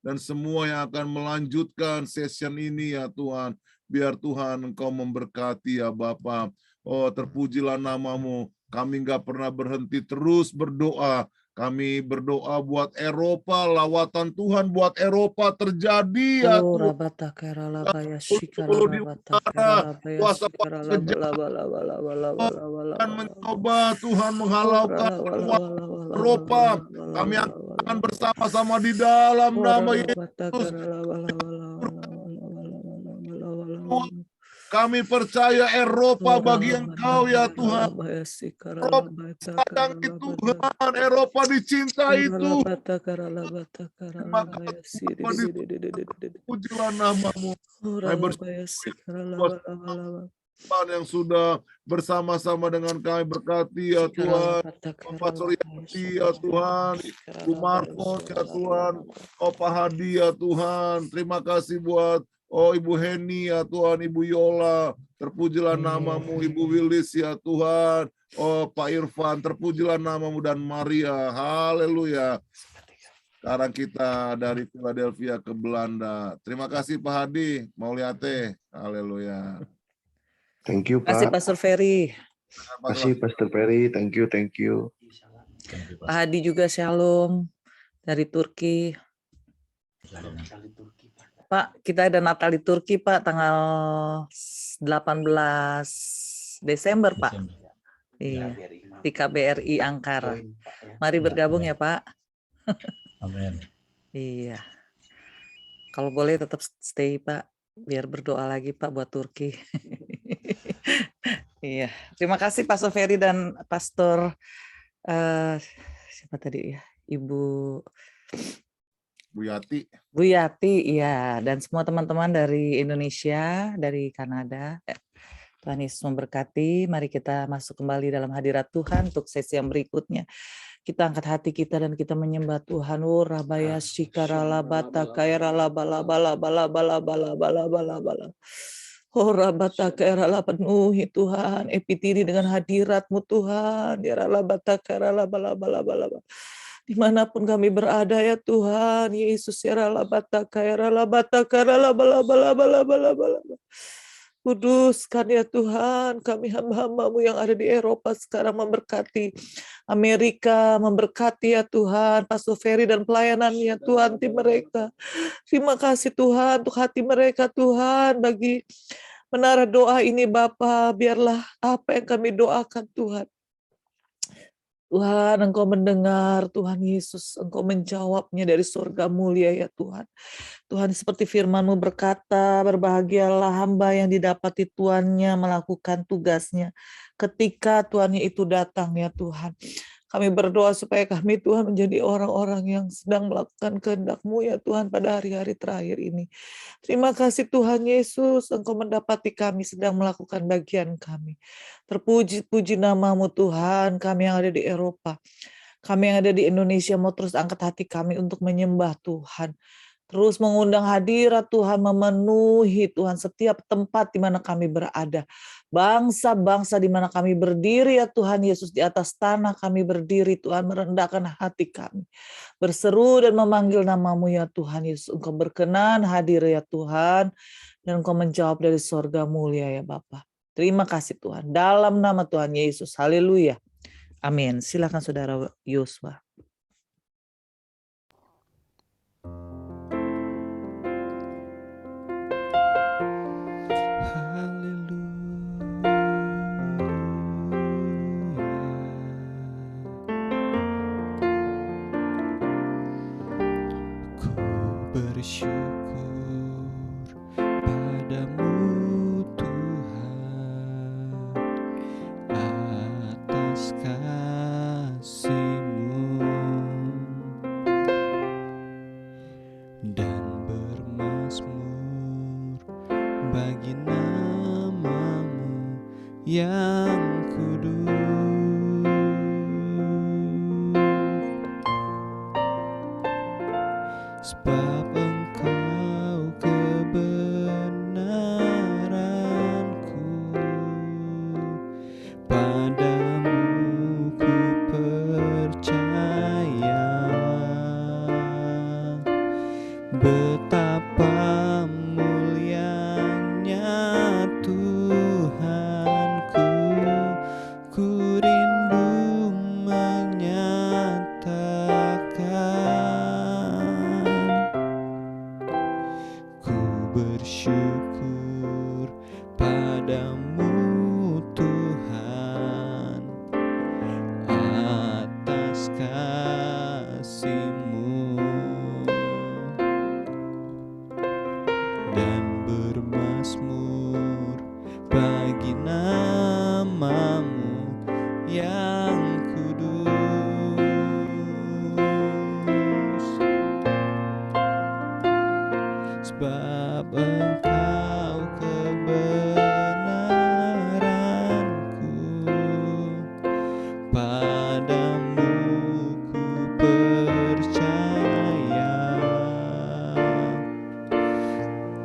dan semua yang akan melanjutkan session ini ya Tuhan. Biar Tuhan Engkau memberkati ya Bapa. Oh, terpujilah namamu. Kami nggak pernah berhenti terus berdoa. Kami berdoa buat Eropa, lawatan Tuhan buat Eropa terjadi ya Tuhan. Dulu di utara, kuasa kejahatan mencoba Tuhan menghalaukan Eropa. Kami akan bersama-sama di dalam nama Yesus. Kami percaya Eropa bagi Engkau ya Tuhan. Eropa sayangi Tuhan, Eropa dicintai Tuhan. Terima kasih pujilah namamu. Tuhan yang sudah bersama-sama dengan kami, berkati ya Tuhan. Bapak Suryati ya Tuhan, Bu Marcos ya Tuhan, Pak Hadi ya Tuhan. Terima kasih buat Ibu Heni ya Tuhan, Ibu Yola, terpujilah namamu. Ibu Willis ya Tuhan, Pak Irfan, terpujilah namamu, dan Maria. Haleluya. Sekarang kita dari Philadelphia ke Belanda. Terima kasih Pak Hadi, Mauliate. Haleluya. Thank you, Pak. Terima kasih Pastor Ferry. Terima kasih Pastor Ferry. Thank you. Pak Hadi juga shalom dari Turki. Pak, kita ada Natal di Turki, Pak, tanggal 18 Desember, Pak. Iya, di KBRI Ankara. Mari bergabung ya, Pak. Amin. Iya. Kalau boleh tetap stay, Pak, biar berdoa lagi, Pak, buat Turki. Iya. Terima kasih Pastor Ferry dan Pastor siapa tadi ya? Ibu Bu Yati, iya, dan semua teman-teman dari Indonesia, dari Kanada. Tuhan Yesus memberkati. Mari kita masuk kembali dalam hadirat Tuhan untuk sesi yang berikutnya. Kita angkat hati kita dan kita menyembah Tuhan. Rabaya shikarala bata kairala bala bala bala bala bala bala bala bala. Rabata kairala penuhi Tuhan. Epitiri dengan hadirat-Mu Tuhan. Yarala bata kairala bala bala bala bala. Dimanapun kami berada ya Tuhan, Yesus ya ralabata kaya ralabata kaya ralabala bala bala bala. Kuduskan ya Tuhan, kami hamba-hamba-Mu yang ada di Eropa sekarang, memberkati Amerika, memberkati ya Tuhan, Pastor Ferry dan pelayanannya Tuhan, tim mereka. Terima kasih Tuhan untuk hati mereka Tuhan, bagi menara doa ini Bapa, biarlah apa yang kami doakan Tuhan. Tuhan, Engkau mendengar, Tuhan Yesus, Engkau menjawabnya dari surga mulia ya Tuhan. Tuhan, seperti firman-Mu berkata, berbahagialah hamba yang didapati tuannya melakukan tugasnya ketika tuannya itu datang ya Tuhan. Kami berdoa supaya kami Tuhan menjadi orang-orang yang sedang melakukan kehendak-Mu ya Tuhan pada hari-hari terakhir ini. Terima kasih Tuhan Yesus, Engkau mendapati kami sedang melakukan bagian kami. Terpuji-puji nama-Mu Tuhan, kami yang ada di Eropa. Kami yang ada di Indonesia mau terus angkat hati kami untuk menyembah Tuhan. Terus mengundang hadirat Tuhan, memenuhi Tuhan setiap tempat di mana kami berada. Bangsa-bangsa di mana kami berdiri ya Tuhan Yesus, di atas tanah kami berdiri Tuhan, merendahkan hati kami. Berseru dan memanggil nama-Mu ya Tuhan Yesus. Engkau berkenan hadir ya Tuhan, dan Engkau menjawab dari sorga mulia ya Bapa. Terima kasih Tuhan. Dalam nama Tuhan Yesus. Haleluya. Amin. Silakan Saudara Yosua. Bersyukur padamu Tuhan atas kasih-Mu dan bermazmur bagi nama-Mu yang kudus. Sebab Engkau kebenaranku, padamu ku percaya. Betapa mulianya Tuhanku, ku rindu menyatakan. Ku bersyukur padamu Tuhan atas kasih-Mu, dan bermazmur bagi nama-Mu yang kudus. Sebab Engkau kebenaranku, padamu ku percaya.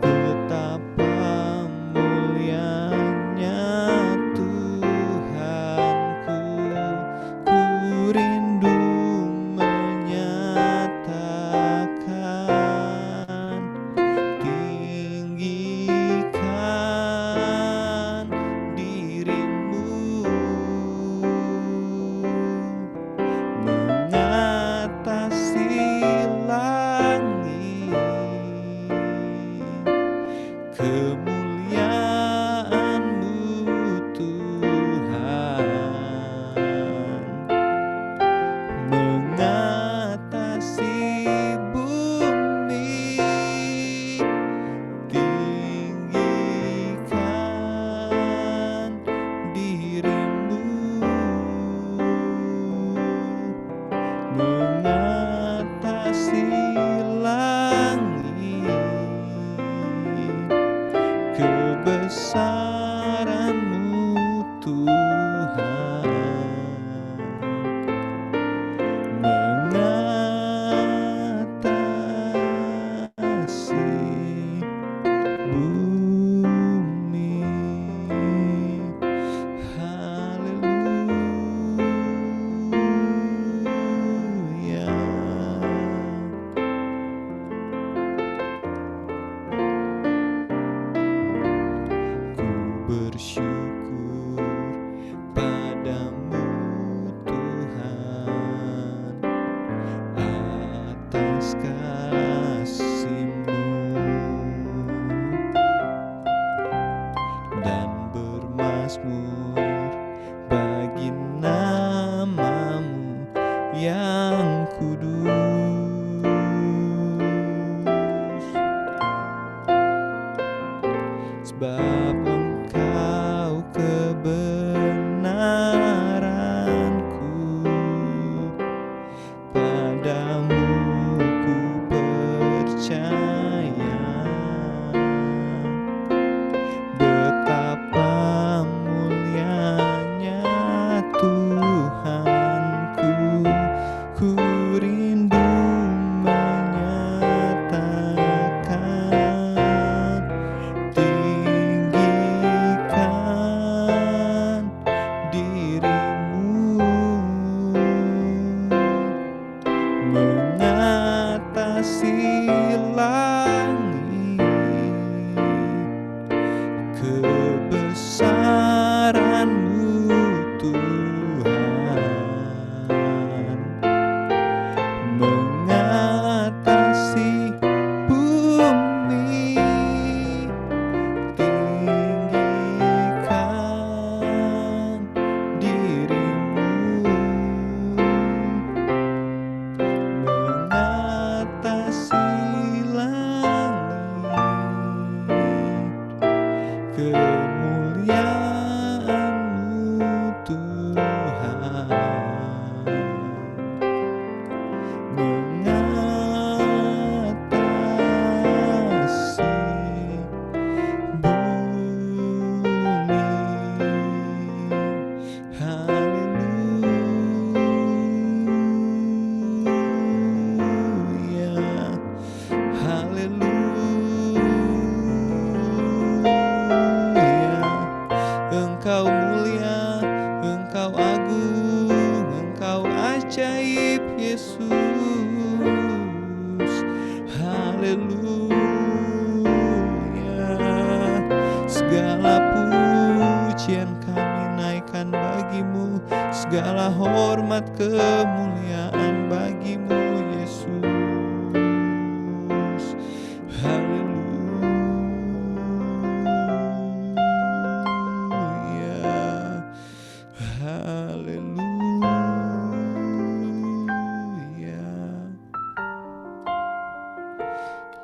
Betapa mulianya Tuhanku, ku rindu menyatakan. Tinggikan diri-Mu mengatasi langit, kemuliaan-Mu Tuhan mengatasi bumi. Tinggikan diri-Mu mengatasi langit, kebesaran-Mu Tuhan mengatasi bumi. Haleluya. Ku bersyukur padamu Tuhan atas kasih-Mu, dan bermazmur bagi nama-Mu yang kudus. Sebab Engkau kebenaranku, padamu ku percaya. Betapa mulianya Tuhanku, ku rindu menyatakan. Tinggikan diri-Mu mengatasi langit, haleluya. Segala pujian kami naikkan bagimu, segala hormat kemuliaan bagimu Yesus. Haleluya, haleluya,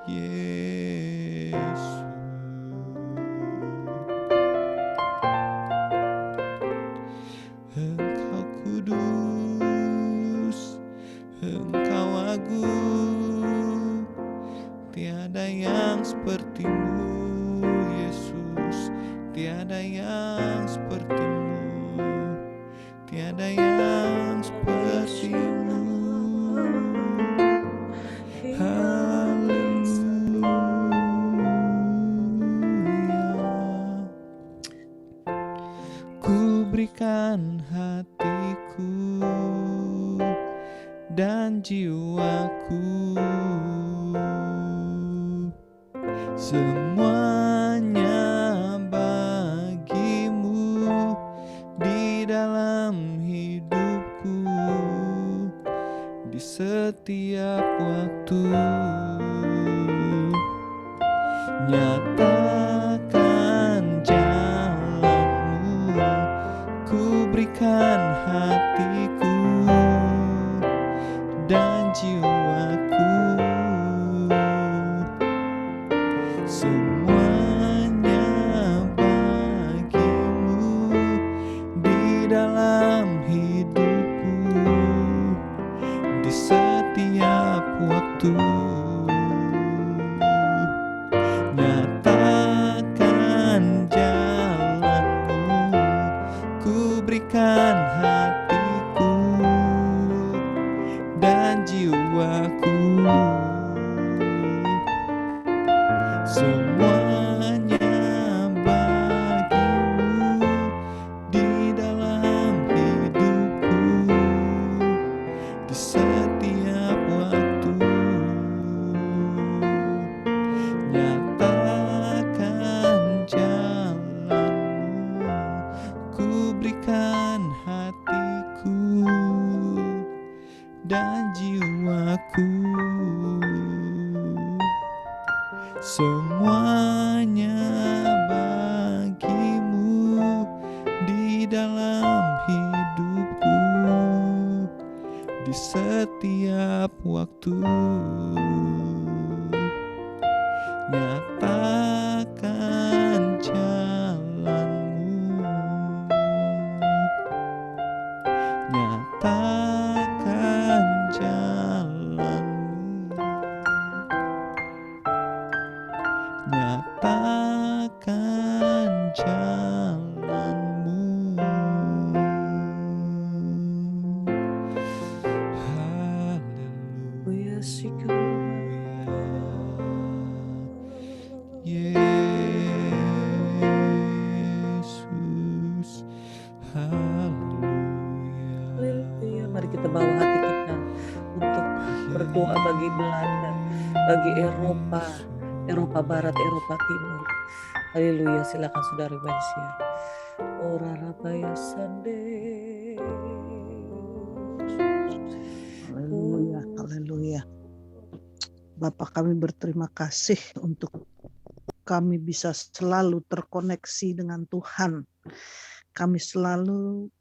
Yesus. Engkau kudus, Engkau agung, tiada yang sepertimu Yesus, tiada yang sepertimu, tiada yang sepertimu. Haleluya. Ku berikan hatiku dan jiwaku, semuanya bagimu di dalam hidupku, di setiap waktu. Nyatakan jalanmu, ku berikan hatiku dan jiwaku, semuanya bagimu di dalam hidupku, di setiap waktu. Nyatakan jalanmu, ku berikan hatiku dan jiwaku, semuanya bagimu di dalam hidupku, di setiap waktu. Nyatakan jalanmu, ku berikan hatiku dan jiwaku, semuanya bagimu di dalam hidupku, di setiap waktu. Nyatakan jalanmu, nyatakan jalanmu, nyatakan jalanmu. Haleluya. Yesus, haleluya. Haleluya. Mari kita bawa hati kita untuk berdoa bagi Belanda, bagi Eropa Barat, Eropa Timur. Haleluya, silakan saudara Bensia. Ora rabaya sande. Haleluya, haleluya. Bapa, kami berterima kasih untuk kami bisa selalu terkoneksi dengan Tuhan. Kami selalu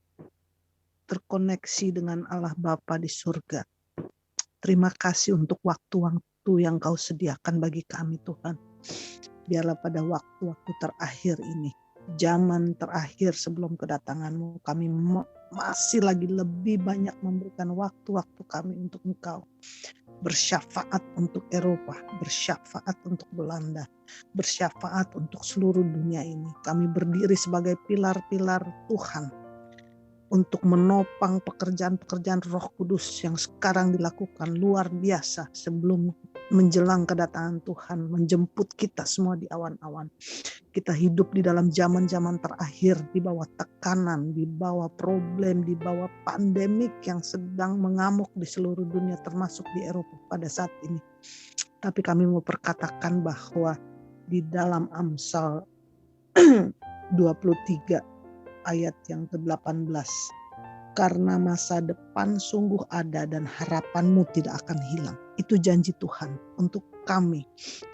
terkoneksi dengan Allah Bapa di surga. Terima kasih untuk waktu-waktu yang Kau sediakan bagi kami, Tuhan. Biarlah pada waktu-waktu terakhir ini, zaman terakhir sebelum kedatangan-Mu, kami masih lagi lebih banyak memberikan waktu-waktu kami untuk Engkau. Bersyafaat untuk Eropa, bersyafaat untuk Belanda, bersyafaat untuk seluruh dunia ini. Kami berdiri sebagai pilar-pilar Tuhan untuk menopang pekerjaan-pekerjaan Roh Kudus yang sekarang dilakukan luar biasa sebelum menjelang kedatangan Tuhan, menjemput kita semua di awan-awan. Kita hidup di dalam zaman-zaman terakhir, di bawah tekanan, di bawah problem, di bawah pandemik yang sedang mengamuk di seluruh dunia, termasuk di Eropa pada saat ini. Tapi kami mau perkatakan bahwa di dalam Amsal 23 ayat yang ke-18, karena masa depan sungguh ada dan harapanmu tidak akan hilang. Itu janji Tuhan untuk kami,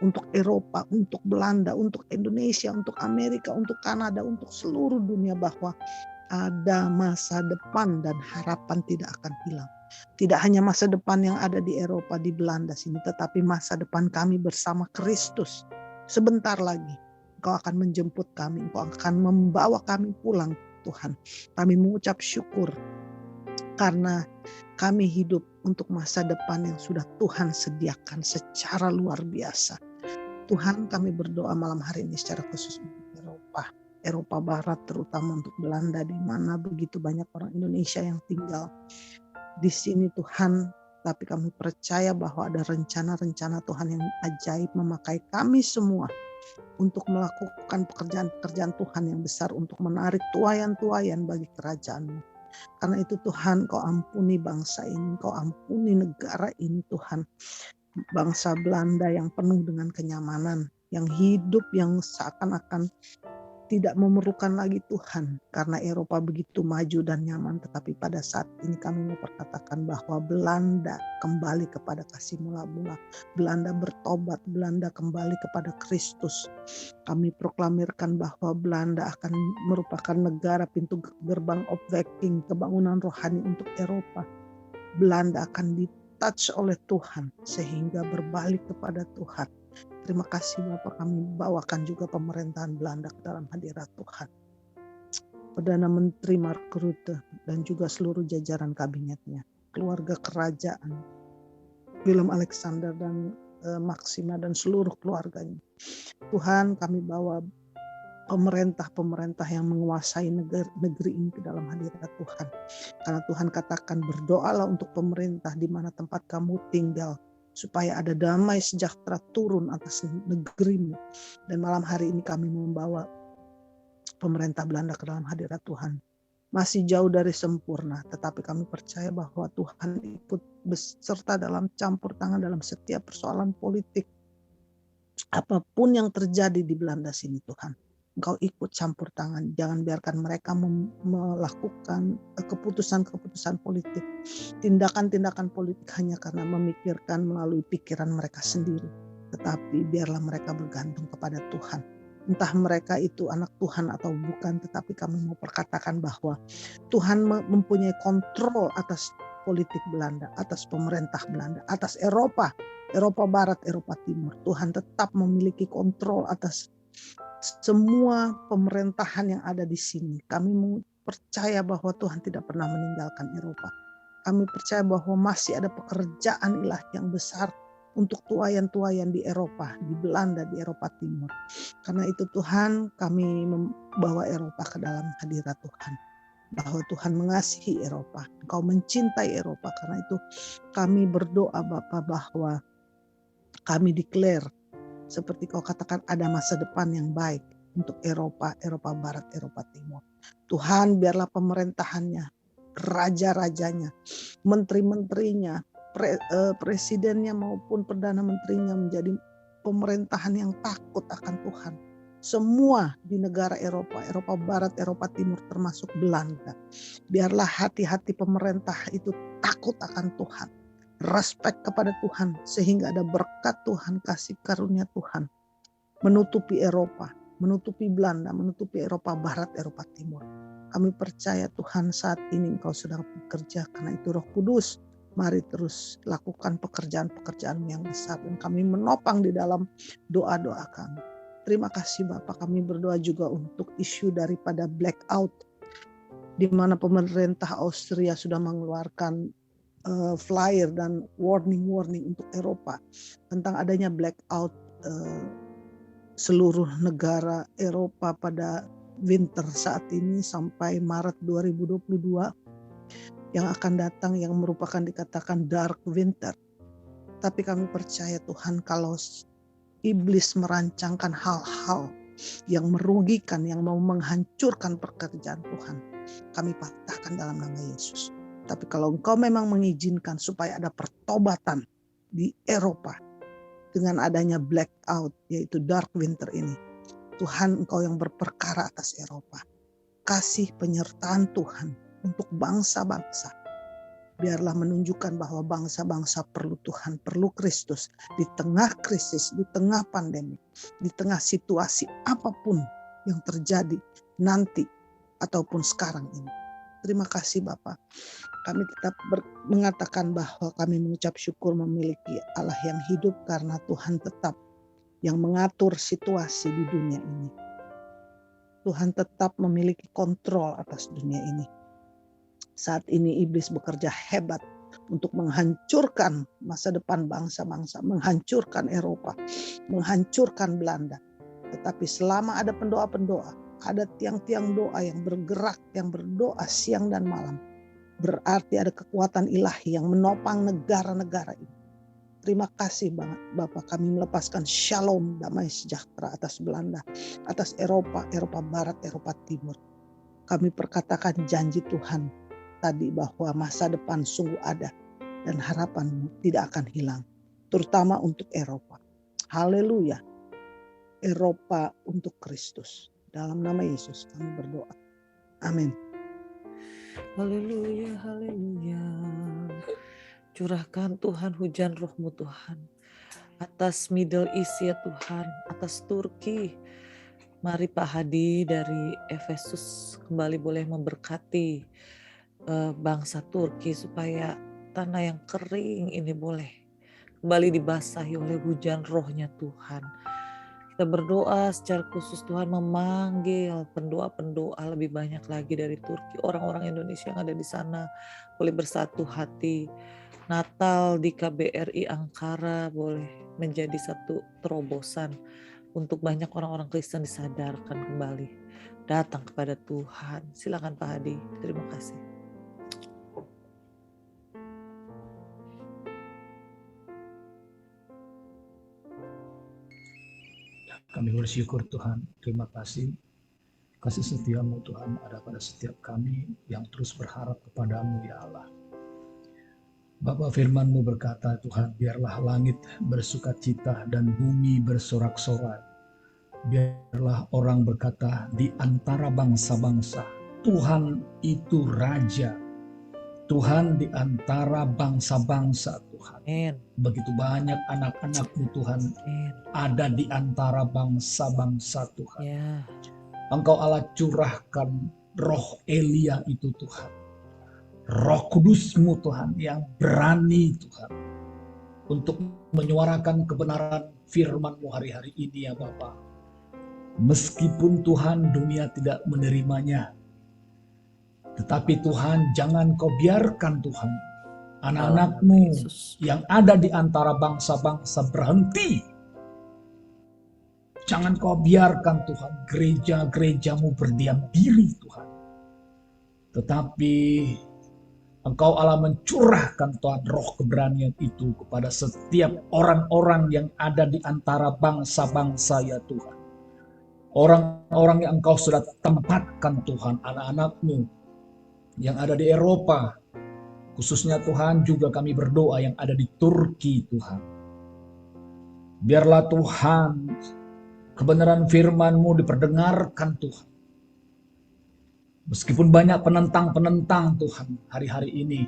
untuk Eropa, untuk Belanda, untuk Indonesia, untuk Amerika, untuk Kanada, untuk seluruh dunia, bahwa ada masa depan dan harapan tidak akan hilang. Tidak hanya masa depan yang ada di Eropa, di Belanda sini, tetapi masa depan kami bersama Kristus. Sebentar lagi Engkau akan menjemput kami, Engkau akan membawa kami pulang, Tuhan. Kami mengucap syukur karena kami hidup untuk masa depan yang sudah Tuhan sediakan secara luar biasa. Tuhan, kami berdoa malam hari ini secara khusus untuk Eropa Barat, terutama untuk Belanda, di mana begitu banyak orang Indonesia yang tinggal di sini, Tuhan. Tapi kami percaya bahwa ada rencana-rencana Tuhan yang ajaib memakai kami semua untuk melakukan pekerjaan-pekerjaan Tuhan yang besar, untuk menarik tuayan-tuayan bagi kerajaan-Mu. Karena itu Tuhan, Kau ampuni bangsa ini, Kau ampuni negara ini Tuhan. Bangsa Belanda yang penuh dengan kenyamanan, yang hidup yang seakan-akan tidak memerlukan lagi Tuhan, karena Eropa begitu maju dan nyaman. Tetapi pada saat ini kami mau perkatakan bahwa Belanda kembali kepada kasih mula-mula. Belanda bertobat, Belanda kembali kepada Kristus. Kami proklamirkan bahwa Belanda akan merupakan negara pintu gerbang of Viking, kebangunan rohani untuk Eropa. Belanda akan ditouch oleh Tuhan sehingga berbalik kepada Tuhan. Terima kasih Bapak, kami bawakan juga pemerintahan Belanda ke dalam hadirat Tuhan. Perdana Menteri Mark Rutte dan juga seluruh jajaran kabinetnya, keluarga kerajaan, Willem Alexander dan Maxima dan seluruh keluarganya. Tuhan, kami bawa pemerintah-pemerintah yang menguasai negeri ini ke dalam hadirat Tuhan. Karena Tuhan katakan, berdoalah untuk pemerintah di mana tempat kamu tinggal, supaya ada damai sejahtera turun atas negerimu. Dan malam hari ini kami membawa pemerintah Belanda ke dalam hadirat Tuhan. Masih jauh dari sempurna, tetapi kami percaya bahwa Tuhan ikut beserta dalam campur tangan dalam setiap persoalan politik. Apapun yang terjadi di Belanda sini Tuhan, Engkau ikut campur tangan. Jangan biarkan mereka melakukan keputusan-keputusan politik, tindakan-tindakan politik hanya karena memikirkan melalui pikiran mereka sendiri. Tetapi biarlah mereka bergantung kepada Tuhan. Entah mereka itu anak Tuhan atau bukan, tetapi kami mau perkatakan bahwa Tuhan mempunyai kontrol atas politik Belanda, atas pemerintah Belanda, atas Eropa Barat, Eropa Timur. Tuhan tetap memiliki kontrol atas semua pemerintahan yang ada di sini. Kami percaya bahwa Tuhan tidak pernah meninggalkan Eropa. Kami percaya bahwa masih ada pekerjaan ilahi yang besar untuk tuayan-tuayan di Eropa, di Belanda, di Eropa Timur. Karena itu Tuhan, kami membawa Eropa ke dalam hadirat Tuhan. Bahwa Tuhan mengasihi Eropa, Engkau mencintai Eropa. Karena itu kami berdoa Bapa bahwa kami declare, seperti Kau katakan, ada masa depan yang baik untuk Eropa Barat, Eropa Timur. Tuhan, biarlah pemerintahannya, raja-rajanya, menteri-menterinya, presidennya maupun perdana menterinya menjadi pemerintahan yang takut akan Tuhan. Semua di negara Eropa Barat, Eropa Timur termasuk Belanda. Biarlah hati-hati pemerintah itu takut akan Tuhan, respect kepada Tuhan, sehingga ada berkat Tuhan, kasih karunia Tuhan menutupi Eropa, menutupi Belanda, menutupi Eropa Barat, Eropa Timur. Kami percaya Tuhan, saat ini Engkau sedang bekerja. Karena itu Roh Kudus, mari terus lakukan pekerjaan-pekerjaan yang besar, dan kami menopang di dalam doa-doa kami. Terima kasih Bapak. Kami berdoa juga untuk isu daripada blackout, di mana pemerintah Austria sudah mengeluarkan flyer dan warning untuk Eropa tentang adanya blackout seluruh negara Eropa pada winter saat ini sampai Maret 2022 yang akan datang yang merupakan dikatakan dark winter. Tapi kami percaya Tuhan, kalau iblis merancangkan hal-hal yang merugikan, yang mau menghancurkan pekerjaan Tuhan, kami patahkan dalam nama Yesus. Tapi kalau Engkau memang mengizinkan supaya ada pertobatan di Eropa dengan adanya blackout, yaitu dark winter ini, Tuhan, Engkau yang berperkara atas Eropa. Kasih penyertaan Tuhan untuk bangsa-bangsa. Biarlah menunjukkan bahwa bangsa-bangsa perlu Tuhan, perlu Kristus. Di tengah krisis, di tengah pandemi, di tengah situasi apapun yang terjadi nanti ataupun sekarang ini. Terima kasih Bapa. Kami tetap mengatakan bahwa kami mengucap syukur memiliki Allah yang hidup, karena Tuhan tetap yang mengatur situasi di dunia ini. Tuhan tetap memiliki kontrol atas dunia ini. Saat ini iblis bekerja hebat untuk menghancurkan masa depan bangsa-bangsa, menghancurkan Eropa, menghancurkan Belanda. Tetapi selama ada pendoa-pendoa, ada tiang-tiang doa yang bergerak, yang berdoa siang dan malam, berarti ada kekuatan ilahi yang menopang negara-negara ini. Terima kasih banget Bapak, kami melepaskan shalom, damai sejahtera atas Belanda, atas Eropa, Eropa Barat, Eropa Timur. Kami perkatakan janji Tuhan tadi bahwa masa depan sungguh ada dan harapanmu tidak akan hilang, terutama untuk Eropa. Haleluya. Eropa untuk Kristus. Dalam nama Yesus kami berdoa. Amin. Haleluya, haleluya. Curahkan Tuhan hujan roh-Mu Tuhan atas Middle East ya Tuhan, atas Turki. Mari Pak Hadi dari Efesus kembali boleh memberkati bangsa Turki supaya tanah yang kering ini boleh kembali dibasahi oleh hujan rohnya Tuhan. Kita berdoa secara khusus Tuhan memanggil pendoa-pendoa lebih banyak lagi dari Turki. Orang-orang Indonesia yang ada di sana boleh bersatu hati. Natal di KBRI Ankara boleh menjadi satu terobosan untuk banyak orang-orang Kristen disadarkan kembali datang kepada Tuhan. Silakan Pak Hadi. Terima kasih. Kami bersyukur Tuhan, terima kasih. Kasih setia-Mu Tuhan ada pada setiap kami yang terus berharap kepada-Mu ya Allah. Bapa, firman-Mu berkata Tuhan, biarlah langit bersukacita dan bumi bersorak-sorai. Biarlah orang berkata di antara bangsa-bangsa, Tuhan itu Raja. Tuhan di antara bangsa-bangsa Tuhan. Amen. Begitu banyak anak-anak-Mu Tuhan ada di antara bangsa-bangsa Tuhan. Ya. Engkau Allah curahkan roh Elia itu Tuhan. Roh Kudus-Mu Tuhan yang berani Tuhan untuk menyuarakan kebenaran firman-Mu hari-hari ini ya Bapa. Meskipun Tuhan dunia tidak menerimanya, tetapi Tuhan jangan Kau biarkan Tuhan anak-anak-Mu yang ada di antara bangsa-bangsa berhenti. Jangan Kau biarkan Tuhan gereja-gereja-Mu berdiam diri Tuhan. Tetapi Engkau Allah mencurahkan Tuhan roh keberanian itu kepada setiap orang-orang yang ada di antara bangsa-bangsa ya Tuhan. Orang-orang yang Engkau sudah tempatkan Tuhan, anak-anak-Mu yang ada di Eropa. Khususnya Tuhan juga kami berdoa yang ada di Turki Tuhan. Biarlah Tuhan kebenaran firman-Mu diperdengarkan Tuhan. Meskipun banyak penentang-penentang Tuhan hari-hari ini.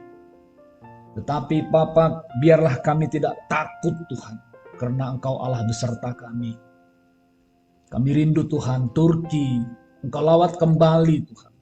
Tetapi Bapa, biarlah kami tidak takut Tuhan. Karena Engkau Allah beserta kami. Kami rindu Tuhan, Turki. Engkau lawat kembali Tuhan.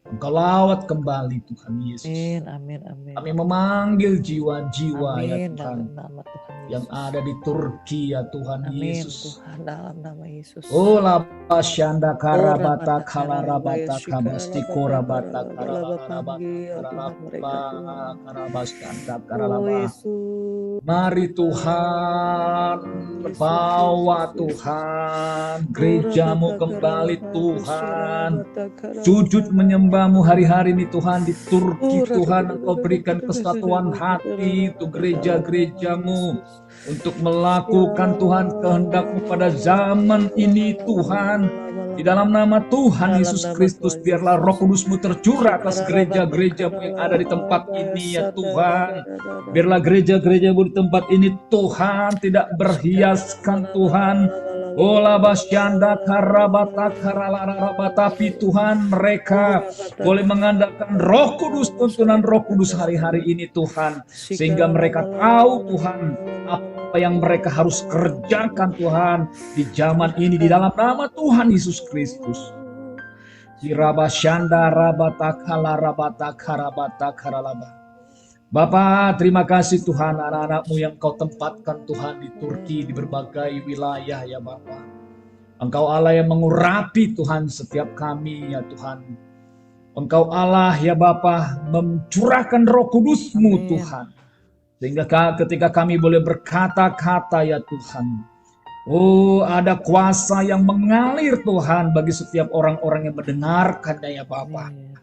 Engkau lawat kembali Tuhan Yesus. Amin, amin, amin. Kami memanggil jiwa-jiwa ya Amin, Tuhan dalam nama Tuhan yang Yesus. ada di Turki ya Tuhan Amin, Yesus. Tuhan, dalam nama Yesus. Oh laba shanda karabata Rabata kalarabata Karabaya kabasti Shikara korabata Baba karabata panggil Tuhan mereka karalaba Tuhan. karabashanda Oh karalaba. Yesus. Mari Tuhan, Yesus, bawa Yesus, Yesus. Tuhan Oh, gerejamu Rabata kembali Karabaya Tuhan. Rabata Sujud Karababa. menyembahmu hari-hari ini Tuhan di Turki Oh, Tuhan, Engkau berikan kesatuan hati untuk gereja-gerejamu untuk melakukan Tuhan kehendak-Mu pada zaman ini Tuhan. Di dalam nama Tuhan dalam Yesus nama Kristus, Tuhan biarlah Roh Yesus. Kudus-Mu tercurah atas gereja-gereja-Mu yang ada di tempat ini ya Tuhan. Biarlah gereja-gereja-Mu di tempat ini Tuhan tidak berhiaskan Tuhan. Ola basyanda karabata karalarabata, tapi Tuhan mereka boleh mengandalkan Roh Kudus, tuntunan Roh Kudus hari-hari ini Tuhan, sehingga mereka tahu Tuhan apa yang mereka harus kerjakan Tuhan di zaman ini di dalam nama Tuhan Yesus Kristus. Irabasyanda rabata kalarabata karabata karalaba. Bapa, terima kasih Tuhan anak-anak-Mu yang Kau tempatkan Tuhan di Turki, di berbagai wilayah ya Bapa. Engkau Allah yang mengurapi Tuhan setiap kami ya Tuhan. Engkau Allah ya Bapa mencurahkan Roh Kudus-Mu Amin. Tuhan. Sehingga ketika kami boleh berkata-kata ya Tuhan. Oh, ada kuasa yang mengalir Tuhan bagi setiap orang-orang yang mendengarkannya ya Bapa. Amin.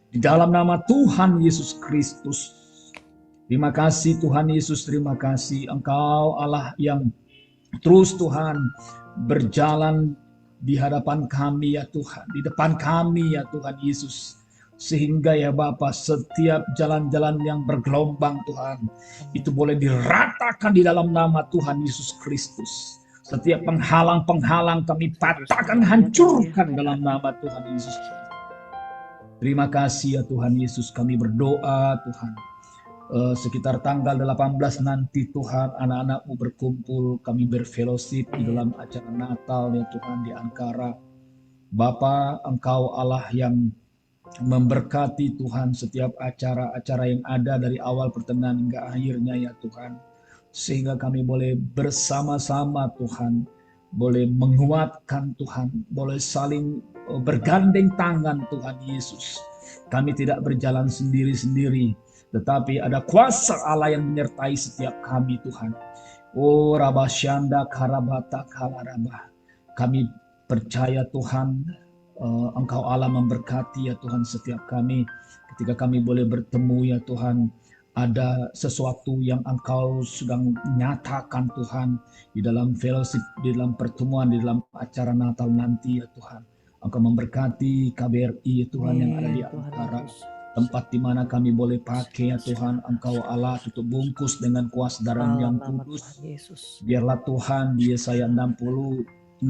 Di dalam nama Tuhan Yesus Kristus. Terima kasih Tuhan Yesus, terima kasih Engkau Allah yang terus Tuhan berjalan di hadapan kami ya Tuhan, di depan kami ya Tuhan Yesus. Sehingga ya Bapa, setiap jalan-jalan yang bergelombang Tuhan, itu boleh diratakan di dalam nama Tuhan Yesus Kristus. Setiap penghalang-penghalang kami patahkan, hancurkan dalam nama Tuhan Yesus. Terima kasih ya Tuhan Yesus, kami berdoa Tuhan. Sekitar tanggal 18 nanti Tuhan, anak-anak-Mu berkumpul, kami berfellowship di dalam acara Natal ya Tuhan di Ankara. Bapa, Engkau Allah yang memberkati Tuhan setiap acara-acara yang ada dari awal pertengahan hingga akhirnya ya Tuhan. Sehingga kami boleh bersama-sama Tuhan, boleh menguatkan Tuhan, boleh saling bergandeng tangan Tuhan Yesus. Kami tidak berjalan sendiri-sendiri, tetapi ada kuasa Allah yang menyertai setiap kami Tuhan. Oh Rabasyanda Karabata Kalarabah. Kami percaya Tuhan, Engkau Allah memberkati ya Tuhan setiap kami. Ketika kami boleh bertemu ya Tuhan, ada sesuatu yang Engkau sedang nyatakan Tuhan di dalam fellowship, di dalam pertemuan, di dalam acara Natal nanti ya Tuhan. Engkau memberkati KBRI ya Tuhan yang ada di Ankara. Tempat di mana kami boleh pakai ya Tuhan, Engkau Allah tutup bungkus dengan kuasa darah yang kudus. Biarlah Tuhan di Yesaya 66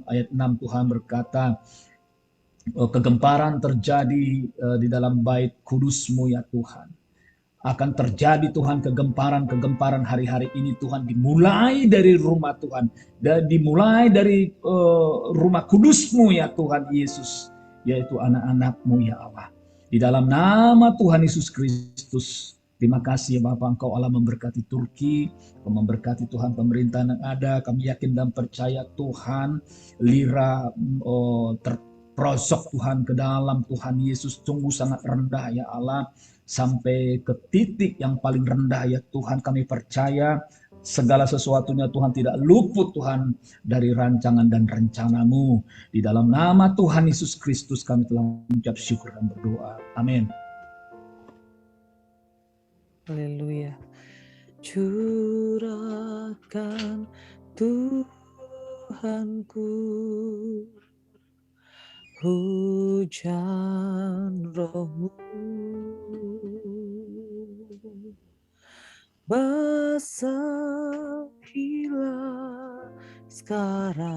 ayat 6 Tuhan berkata, kegemparan terjadi di dalam bait kudus-Mu ya Tuhan. Akan terjadi Tuhan kegemparan hari-hari ini Tuhan, dimulai dari rumah Tuhan, dan dimulai dari rumah kudus-Mu ya Tuhan Yesus, yaitu anak-anak-Mu ya Allah. Di dalam nama Tuhan Yesus Kristus, terima kasih ya Bapak, Engkau Allah memberkati Turki, memberkati Tuhan pemerintahan yang ada. Kami yakin dan percaya Tuhan, Lira terprosok Tuhan ke dalam Tuhan Yesus, sungguh sangat rendah ya Allah, sampai ke titik yang paling rendah ya Tuhan. Kami percaya segala sesuatunya Tuhan tidak luput Tuhan dari rancangan dan rencana-Mu. Di dalam nama Tuhan Yesus Kristus kami telah mengucap syukur dan berdoa. Amin. Haleluya. Curahkan Tuhanku hujan Roh-Mu, basahilah sekarang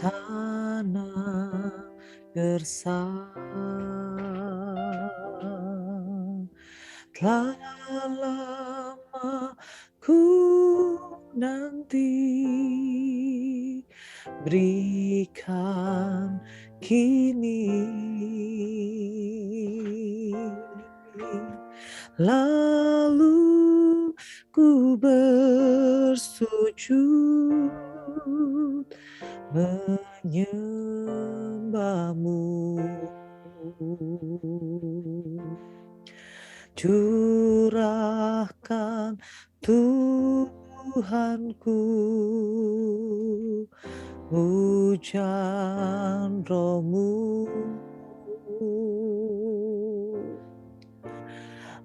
tanah gersang. Telah lama ku nanti berikan kini. Lalu ku bersujud menyembahmu. Curahkan Tuhanku hujan roh-Mu,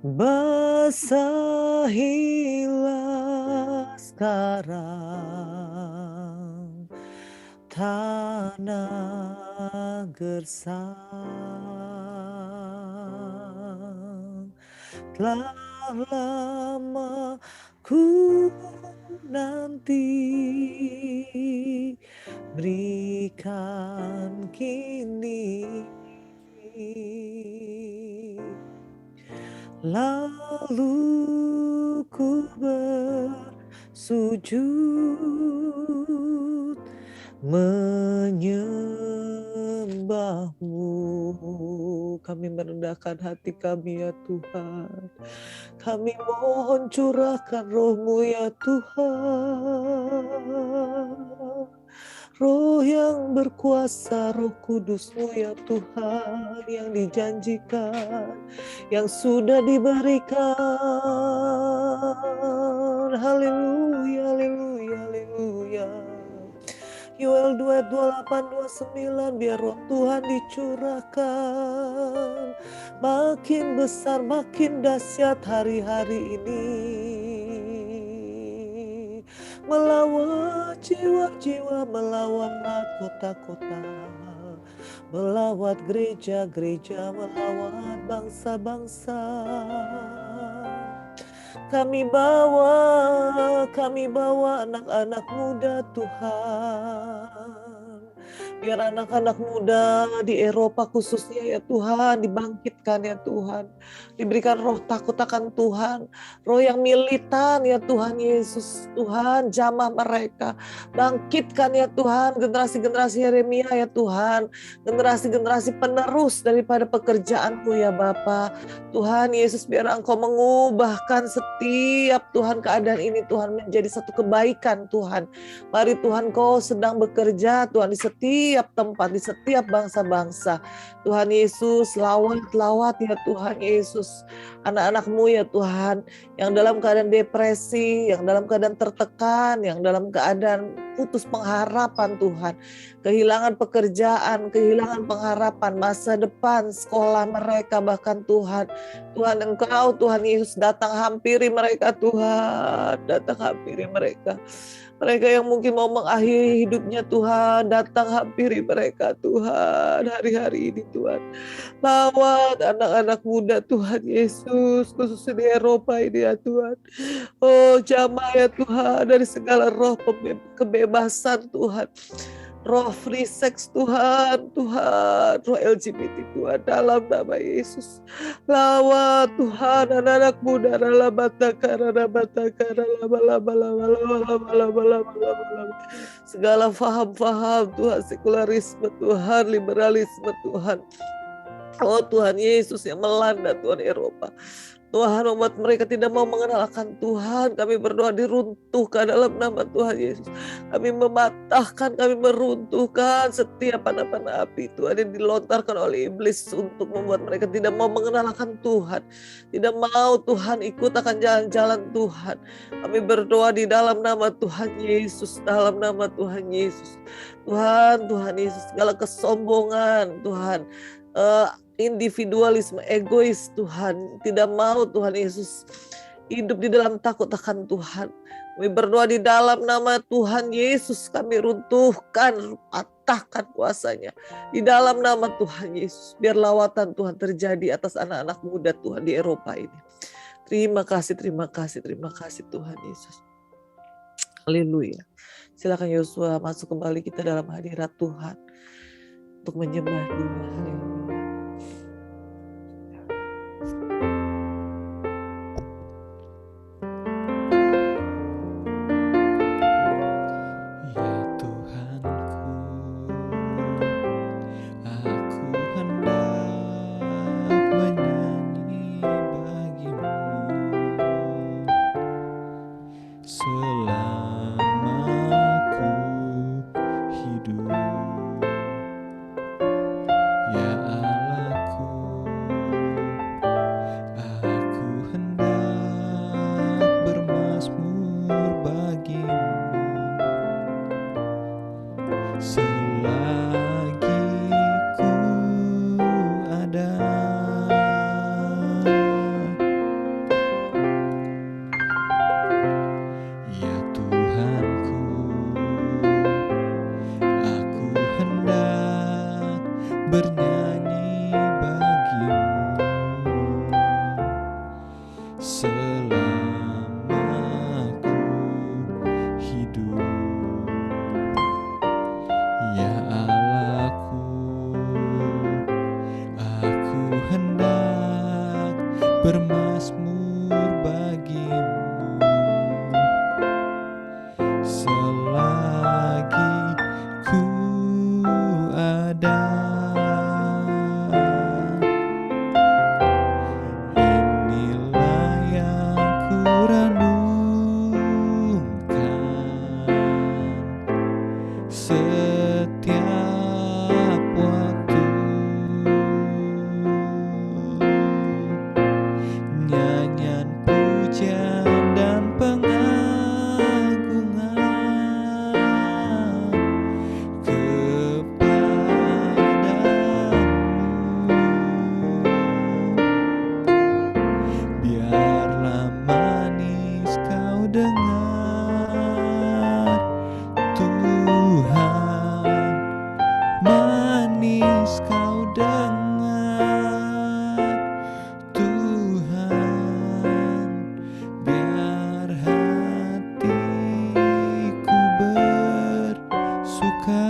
basahilah sekarang tanah gersang. Telah lama ku nanti, berikan kini. Lalu ku bersujud menyembahmu. Kami merendahkan hati kami ya Tuhan. Kami mohon curahkan roh-Mu ya Tuhan. Roh yang berkuasa, Roh Kudus-Mu ya Tuhan, yang dijanjikan, yang sudah diberikan. Haleluya, haleluya, haleluya. Yoel 2:28-29, biar roh Tuhan dicurahkan. Makin besar, makin dahsyat hari-hari ini. Melawat jiwa-jiwa, melawat kota-kota, melawat gereja-gereja, melawat bangsa-bangsa. Kami bawa anak-anak muda Tuhan. Biar anak-anak muda di Eropa khususnya ya Tuhan dibangkitkan ya Tuhan. Diberikan roh takut akan Tuhan. Roh yang militan ya Tuhan Yesus. Tuhan jamah mereka. Bangkitkan ya Tuhan generasi-generasi Yeremia ya Tuhan. Generasi-generasi penerus daripada pekerjaan-Mu ya Bapa. Tuhan Yesus biar Engkau mengubahkan setiap Tuhan keadaan ini Tuhan menjadi satu kebaikan Tuhan. Mari Tuhan Kau sedang bekerja Tuhan di setiap tempat, di setiap bangsa-bangsa. Tuhan Yesus, lawat ya Tuhan Yesus. Anak-anak-Mu ya Tuhan, yang dalam keadaan depresi, yang dalam keadaan tertekan, yang dalam keadaan putus pengharapan Tuhan. Kehilangan pekerjaan, kehilangan pengharapan, masa depan, sekolah mereka bahkan Tuhan. Tuhan Engkau, Tuhan Yesus datang hampiri mereka Tuhan. Datang hampiri mereka. Mereka yang mungkin mau mengakhiri hidupnya Tuhan, datang hampiri mereka Tuhan hari-hari ini Tuhan. Lawat anak-anak muda Tuhan Yesus, khususnya di Eropa ini ya Tuhan. Oh jamah ya Tuhan dari segala roh kebebasan Tuhan. Roh free sex Tuhan, roh LGBT Tuhan dalam nama Yesus. Lawat Tuhan anak-anak muda segala faham-faham Tuhan, sekularisme Tuhan, liberalisme Tuhan. Oh Tuhan Yesus yang melanda Tuhan Eropa. Tuhan membuat mereka tidak mau mengenal akan Tuhan. Kami berdoa diruntuhkan dalam nama Tuhan Yesus. Kami mematahkan, kami meruntuhkan setiap panah-panah api Tuhan yang dilontarkan oleh iblis untuk membuat mereka tidak mau mengenal akan Tuhan. Tidak mau Tuhan ikut akan jalan-jalan Tuhan. Kami berdoa di dalam nama Tuhan Yesus. Dalam nama Tuhan Yesus. Tuhan Yesus, segala kesombongan Tuhan. Individualisme, egois Tuhan, tidak mau Tuhan Yesus hidup di dalam takut akan Tuhan. Kami berdoa di dalam nama Tuhan Yesus, kami runtuhkan, patahkan kuasanya di dalam nama Tuhan Yesus. Biar lawatan Tuhan terjadi atas anak-anak muda Tuhan di Eropa ini. Terima kasih Tuhan Yesus. Haleluya. Silakan Yosua masuk kembali kita dalam hadirat Tuhan untuk menyembah Dia. Haleluya. Ya Tuhanku, selama ku hidup. Ya Allahku, aku hendak bermazmur bagimu selagi ku ada. Ya Tuhanku, aku hendak bernyanyi bagimu selama ku hidup. Ya Allahku, aku hendak bermazmur bagimu selagi ku ada. Inilah yang ku renungkan setiap waktu, nyanyian pujian dan pengagungan kepadamu. Biarlah manis kau dengar, Tuhan, manis kau dengar, Tuhan. Biar hatiku bersuka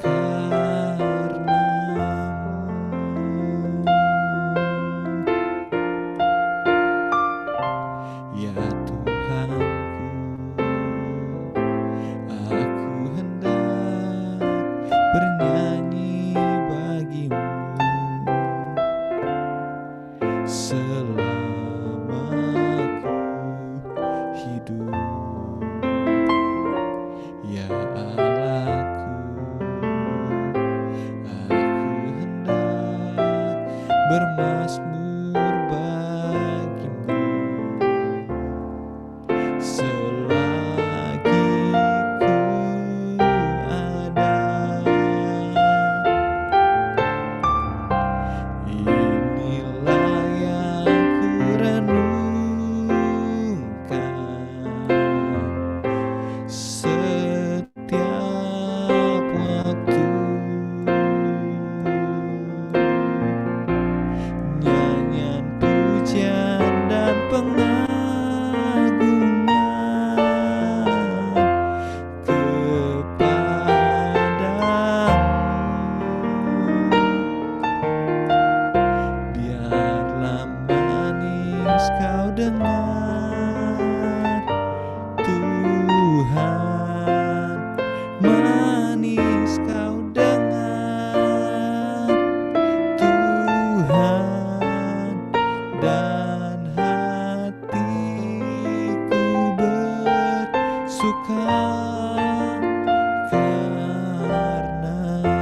karenamu. Ya Tuhanku, aku hendak bernyanyi bagimu selama ku hidup. Ya Allahku, aku hendak bermazmur bagimu selagi ku ada. Inilah yang ku renungkan setiap waktu, nyanyian pujian dan pengagungan kepadamu. Biarlah manis kau dengar, Tuhan, manis kau dengar, Tuhan, dan hatiku bersuka karenamu.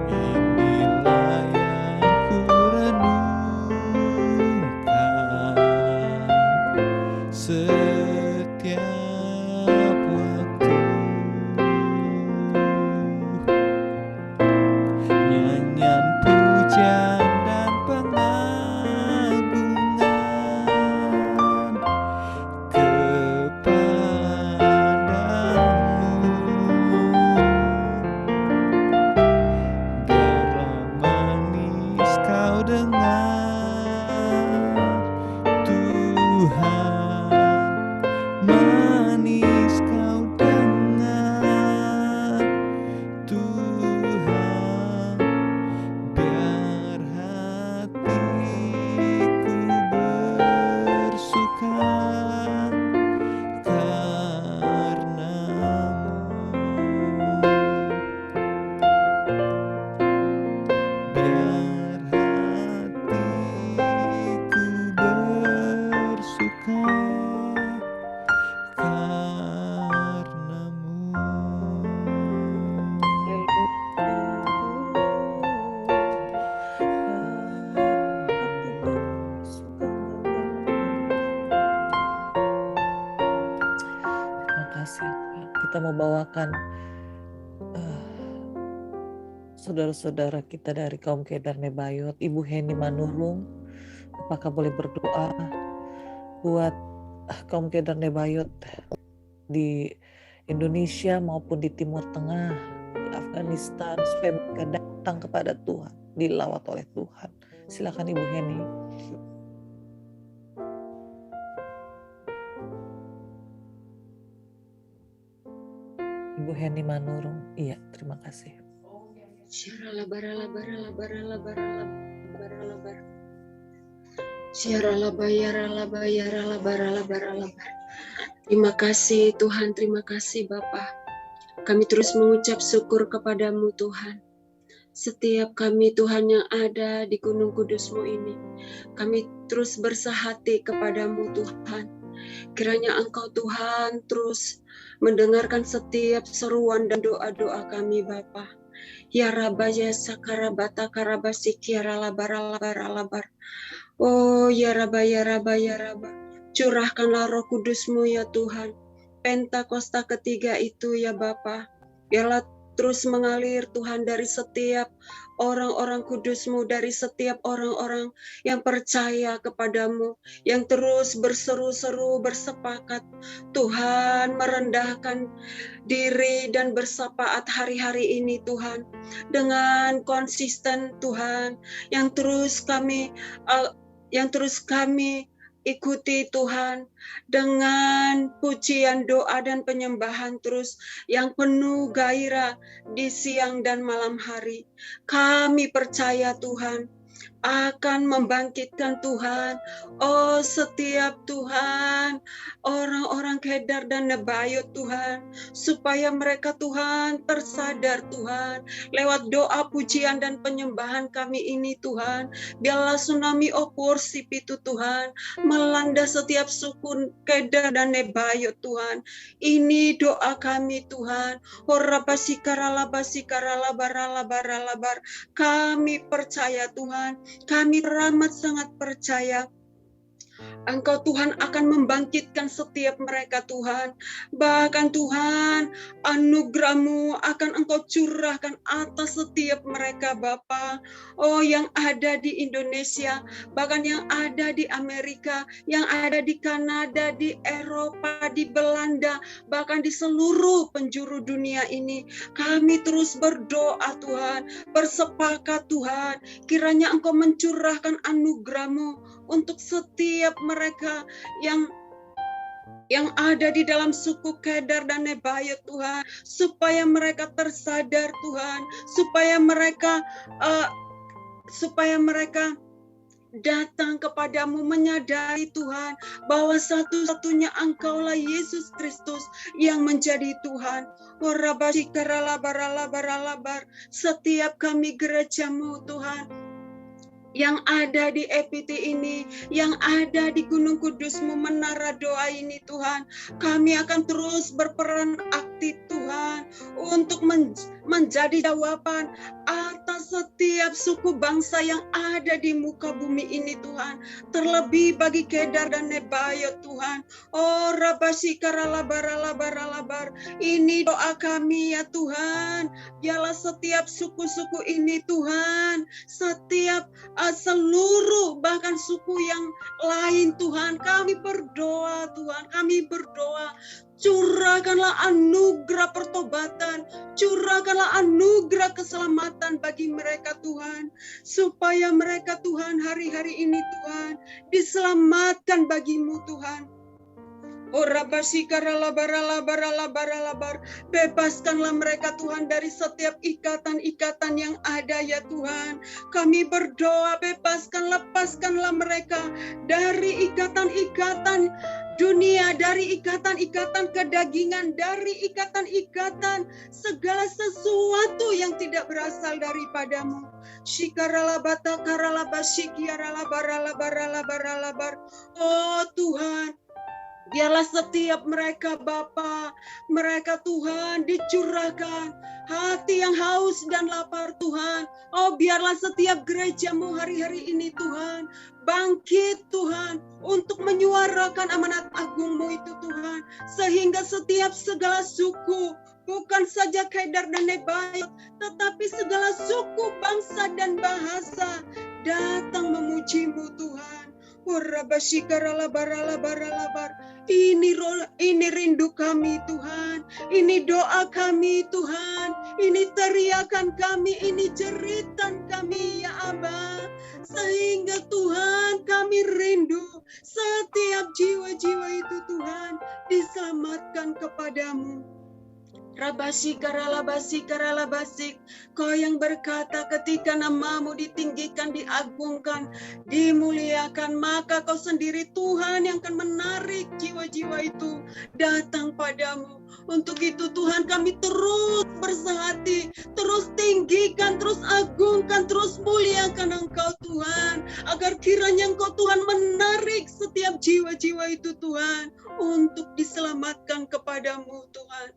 Inilah yang ku renungkan setiap waktu, nyanyian pujian dan pengagungan kita mau bawakan saudara-saudara kita dari kaum Kedar Nebayot, Ibu Heni Manurung. Apakah boleh berdoa buat kaum Kedar Nebayot di Indonesia maupun di Timur Tengah, di Afghanistan, supaya mereka datang kepada Tuhan, dilawat oleh Tuhan. Silakan Ibu Heni. Ibu Heni Manurung, iya, terima kasih. Terima kasih Tuhan, terima kasih Bapa. Kami terus mengucap syukur kepadamu Tuhan. Setiap kami Tuhan yang ada di Gunung Kudus-Mu ini, kami terus bersahati kepadamu Tuhan. Kiranya Engkau Tuhan terus mendengarkan setiap seruan dan doa-doa kami Bapa. Ya Rabaya Sakarabata Karabasi Kiara Labara Labar. Oh ya Rabba, ya Rabba, ya Rabba. Curahkanlah Roh Kudus-Mu ya Tuhan. Pentakosta ketiga itu ya Bapa. Biarlah terus mengalir Tuhan dari setiap orang-orang kudus-Mu, dari setiap orang-orang yang percaya kepadamu, yang terus berseru-seru, bersepakat Tuhan, merendahkan diri dan bersapaat hari-hari ini Tuhan, dengan konsisten Tuhan, yang terus kami ikuti Tuhan dengan pujian, doa dan penyembahan terus yang penuh gairah di siang dan malam hari. Kami percaya Tuhan akan membangkitkan Tuhan, oh setiap Tuhan, orang-orang Kedar dan Nebayot Tuhan, supaya mereka Tuhan tersadar Tuhan, lewat doa pujian dan penyembahan kami ini Tuhan, biarlah tsunami oporsip itu Tuhan, melanda setiap suku Kedar dan Nebayot Tuhan. Ini doa kami Tuhan, kami percaya Tuhan, kami teramat sangat percaya Engkau Tuhan akan membangkitkan setiap mereka Tuhan. Bahkan Tuhan, anugerah-Mu akan Engkau curahkan atas setiap mereka Bapa. Oh yang ada di Indonesia, bahkan yang ada di Amerika, yang ada di Kanada, di Eropa, di Belanda, bahkan di seluruh penjuru dunia ini. Kami terus berdoa Tuhan, bersepakat Tuhan, kiranya Engkau mencurahkan anugerah-Mu untuk setiap mereka yang ada di dalam suku Kedar dan Nebayot Tuhan, supaya mereka tersadar Tuhan, supaya mereka datang kepadamu, menyadari Tuhan bahwa satu-satunya Engkaulah Yesus Kristus yang menjadi Tuhan. Setiap kami gereja-Mu Tuhan yang ada di EPT ini, yang ada di Gunung Kudus-Mu, menara doa ini Tuhan, kami akan terus berperan aktif Tuhan untuk menjadi jawaban atas setiap suku bangsa yang ada di muka bumi ini Tuhan, terlebih bagi Kedar dan Nebayot Tuhan. Oh Rabasikaralabar, ini doa kami ya Tuhan, biarlah setiap suku-suku ini Tuhan, setiap seluruh bahkan suku yang lain Tuhan, kami berdoa Tuhan, kami berdoa, curahkanlah anugerah pertobatan, curahkanlah anugerah keselamatan bagi mereka Tuhan, supaya mereka Tuhan hari-hari ini Tuhan diselamatkan bagi-Mu Tuhan. Bebaskanlah mereka Tuhan dari setiap ikatan-ikatan yang ada ya Tuhan. Kami berdoa, lepaskanlah mereka dari ikatan-ikatan dunia, dari ikatan-ikatan kedagingan, dari ikatan-ikatan segala sesuatu yang tidak berasal daripadamu. Oh Tuhan, Biarlah setiap mereka Bapa, mereka Tuhan dicurahkan hati yang haus dan lapar Tuhan. Oh biarlah setiap gerejamu hari-hari ini Tuhan bangkit Tuhan untuk menyuarakan amanat agungmu itu Tuhan. Sehingga setiap segala suku, bukan saja Kedar dan Nebaioth, tetapi segala suku, bangsa dan bahasa datang memujimu Tuhan. Ini rindu kami Tuhan, ini doa kami Tuhan, ini teriakan kami, ini jeritan kami ya Aba. Sehingga Tuhan kami rindu setiap jiwa-jiwa itu Tuhan diselamatkan kepadamu. Rabasi karalabasi karalabasik, Kau yang berkata ketika namamu ditinggikan, diagungkan, dimuliakan, maka Kau sendiri Tuhan yang akan menarik jiwa-jiwa itu datang padamu. Untuk itu Tuhan kami terus bersehati, terus tinggikan, terus agungkan, terus muliakan Engkau Tuhan, agar kiranya Engkau Tuhan menarik setiap jiwa-jiwa itu Tuhan untuk diselamatkan kepadamu Tuhan.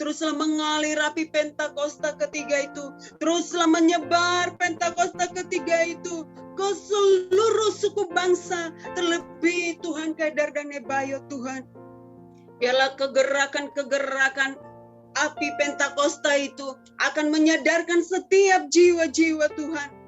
Teruslah mengalir api Pentakosta ketiga itu, teruslah menyebar Pentakosta ketiga itu ke seluruh suku bangsa, terlebih Tuhan Kedar dan Nebaioth Tuhan. Biarlah kegerakan-kegerakan api Pentakosta itu akan menyadarkan setiap jiwa-jiwa Tuhan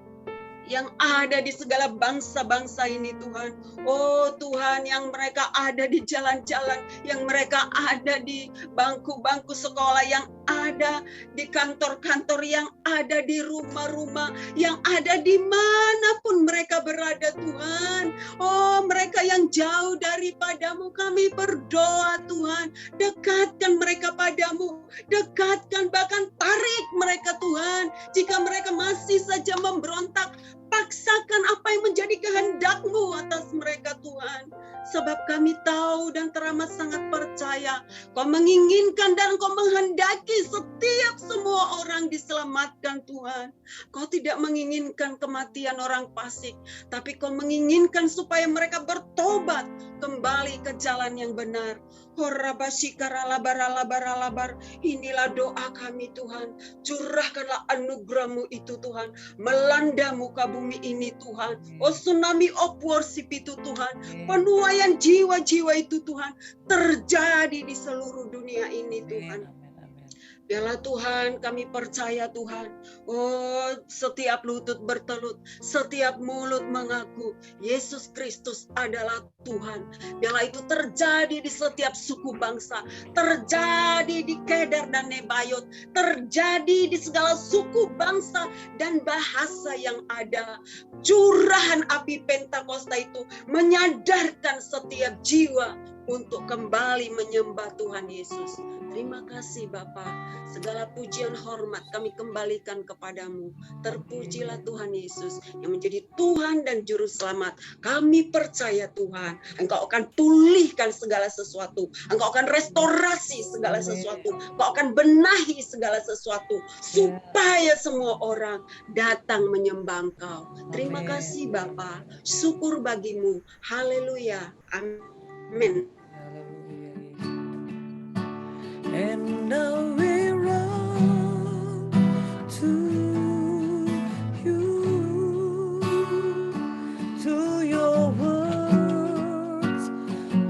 yang ada di segala bangsa-bangsa ini Tuhan. Oh Tuhan, yang mereka ada di jalan-jalan, yang mereka ada di bangku-bangku sekolah, yang ada di kantor-kantor, yang ada di rumah-rumah, yang ada di manapun mereka berada Tuhan. Oh mereka yang jauh daripadamu, kami berdoa Tuhan, dekatkan mereka padamu, dekatkan, bahkan tarik mereka Tuhan. Jika mereka masih saja memberontak, paksakan apa yang menjadi kehendak-Mu atas mereka Tuhan. Sebab kami tahu dan teramat sangat percaya Kau menginginkan dan Kau menghendaki setiap semua orang diselamatkan Tuhan. Kau tidak menginginkan kematian orang fasik, tapi Kau menginginkan supaya mereka bertobat kembali ke jalan yang benar. Inilah doa kami Tuhan. Curahkanlah anugerah-Mu itu Tuhan, melanda muka bumi ini Tuhan. Oh tsunami of worship itu Tuhan, penuaian jiwa-jiwa itu Tuhan terjadi di seluruh dunia ini Tuhan. Biarlah Tuhan, kami percaya Tuhan, oh setiap lutut bertelut, setiap mulut mengaku Yesus Kristus adalah Tuhan. Biarlah itu terjadi di setiap suku bangsa, terjadi di Kedar dan Nebaioth, terjadi di segala suku bangsa dan bahasa yang ada. Curahan api Pentakosta itu menyadarkan setiap jiwa untuk kembali menyembah Tuhan Yesus. Terima kasih Bapa, segala pujian hormat kami kembalikan kepadamu. Terpujilah Tuhan Yesus yang menjadi Tuhan dan Juru Selamat. Kami percaya Tuhan, Engkau akan pulihkan segala sesuatu, Engkau akan restorasi segala sesuatu, Engkau akan benahi segala sesuatu, supaya semua orang datang menyembah Engkau. Terima kasih Bapa, syukur bagimu. Haleluya, amin. And now we run to you, to your words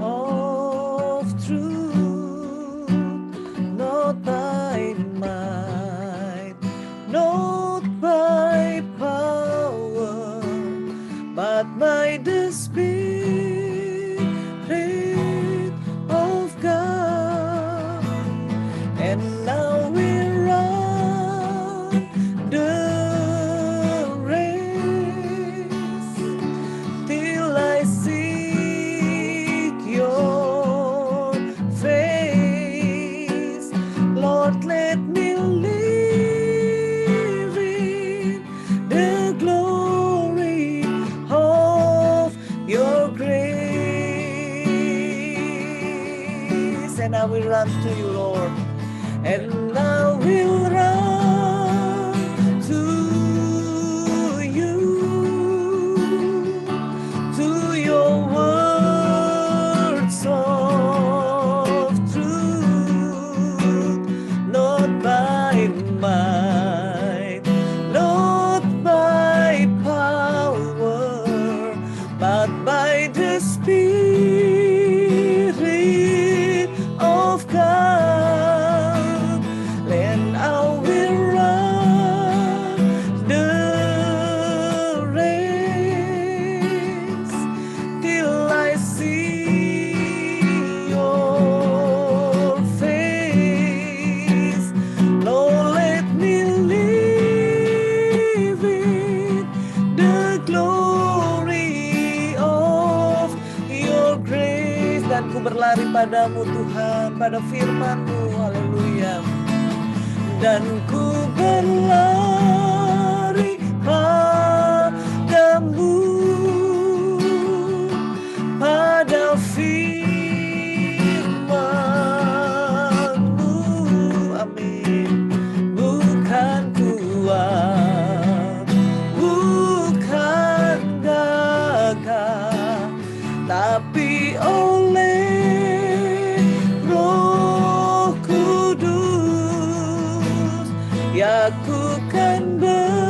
of truth, not by might, not by power, but by the Spirit of God. And now we run the race till I seek your face. Lord, let me live in the glory of your grace. And I will run to you, Lord. And now we'll run to you, to Dan ku berlari padamu Tuhan, pada firman-Mu, haleluya. Dan ku berlari padamu, pada firman-Mu, amin. Bukan kuat, bukan gagah, tapi oleh Roh Kudus, ya ku kan berlomba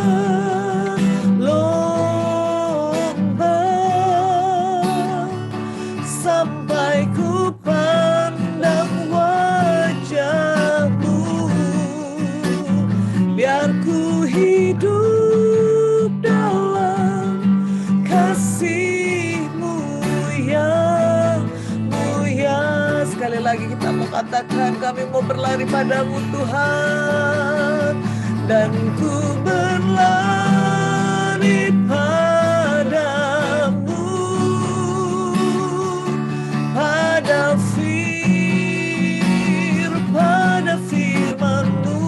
sampai ku pandang wajah-Mu, biar ku hidup dalam kasih-Mu yang mulia. Sekali lagi kita mau katakan, kami mau berlari padamu Tuhan. Dan ku berlari padamu, pada firman-Mu,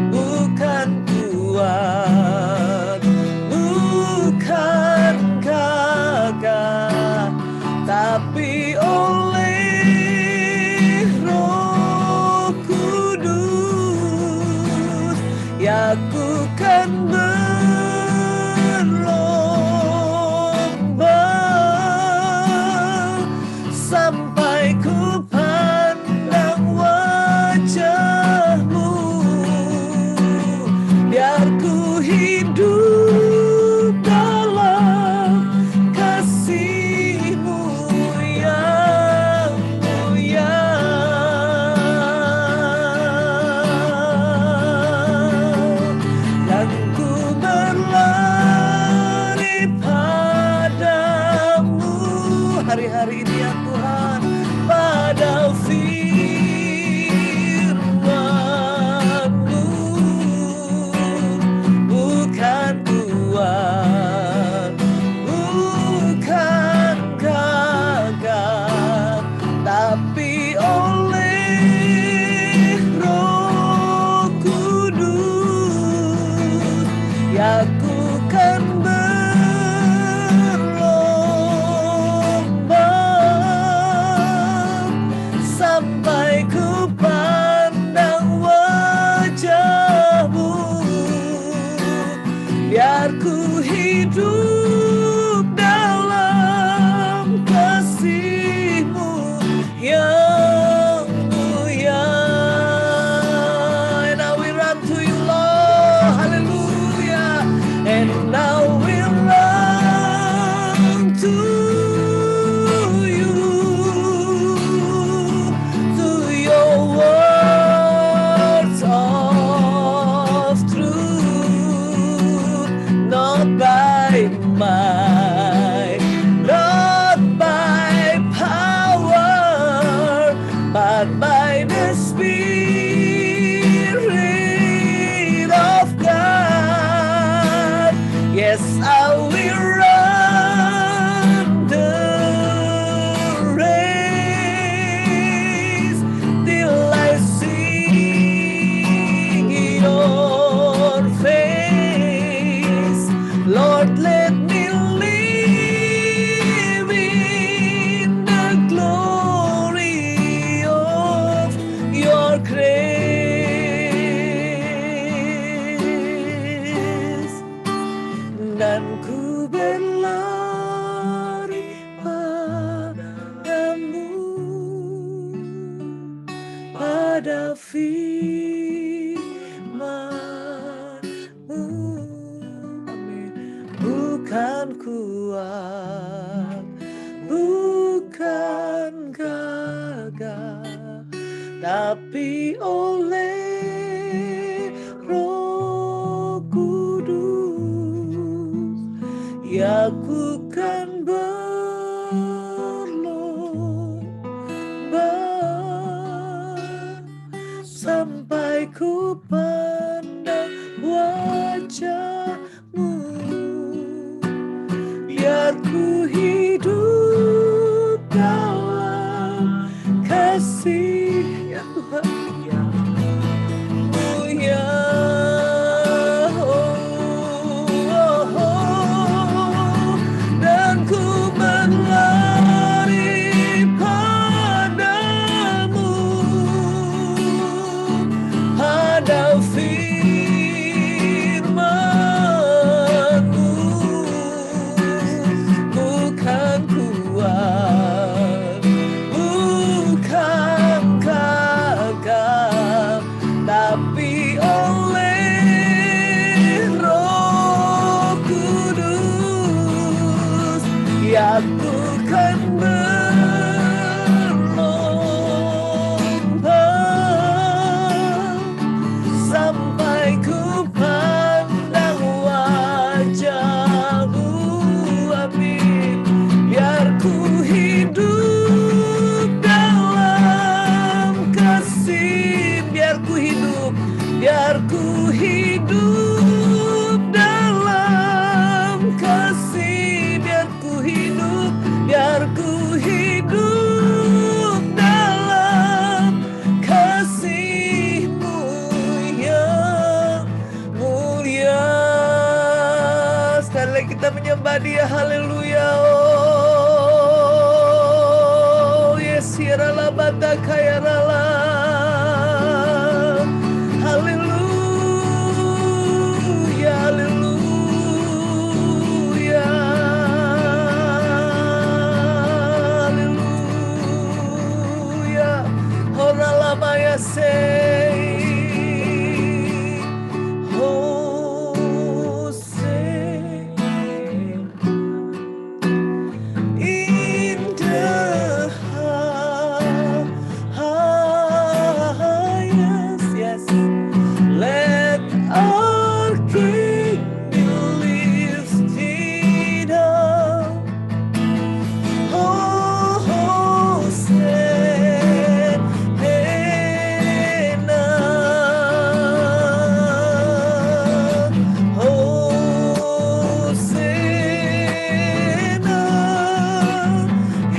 bukan kuat, bukan gagah, tapi oleh Roh Kudus, ya ku kan berlomba sampai ku pandang wajah-Mu, biar ku hidup dalam kasih-Mu yang mulia. Dan ku berlari padamu hari-hari ini ya Tuhan, pada firman-Mu, bukan kuat, bukan gagah, tapi oleh Roh Kudus, ya ku kan berlomba sampai ku pandang wajah-Mu, biar ku hidup dalam kasih-Mu yang mulia. And I will run to you, Lord, hallelujah. And I will run to you, to your words of truth, not by might, not by power, but by the Spirit of God. Yes, I will run the race till I see your face. Lord, let me live in the glory of your grace. Dan ku berlari padamu, pada firman-Mu, amin. Bukan kuat, bukan gagah, tapi oleh Roh Kudus, ya ku kan berlomba sampai ku pandang wajah-Mu, biar ku hidup Ya ku kan berlomba sampai ku pandang wajah-Mu, amin. Biar ku hidup dalam kasih, biar ku hidup dalam kasih, biar ku hidup dalam kasih-Mu yang mulia. Sekali lagi kita menyembah Dia, haleluya. Oh yes, yaralah bata kaya rala. Haleluya, haleluya, haleluya. Horala maya say, in the highest, yes. Let our King be lifted up. Hosanna,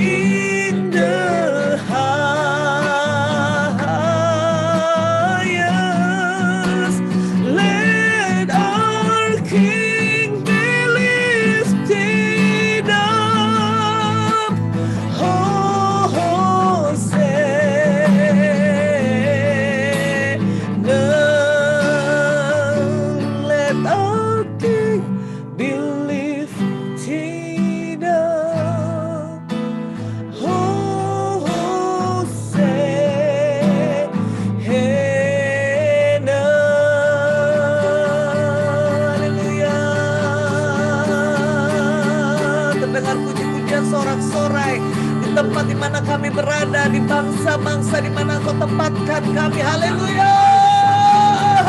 in the highest. Let our King be lifted up. Hosanna, let our King be lifted up. Hosanna, haleluya. Terdengar puji-pujian sorak-sorai di tempat di mana kami berada, di bangsa-bangsa di mana Engkau tempatkan kami. Haleluya,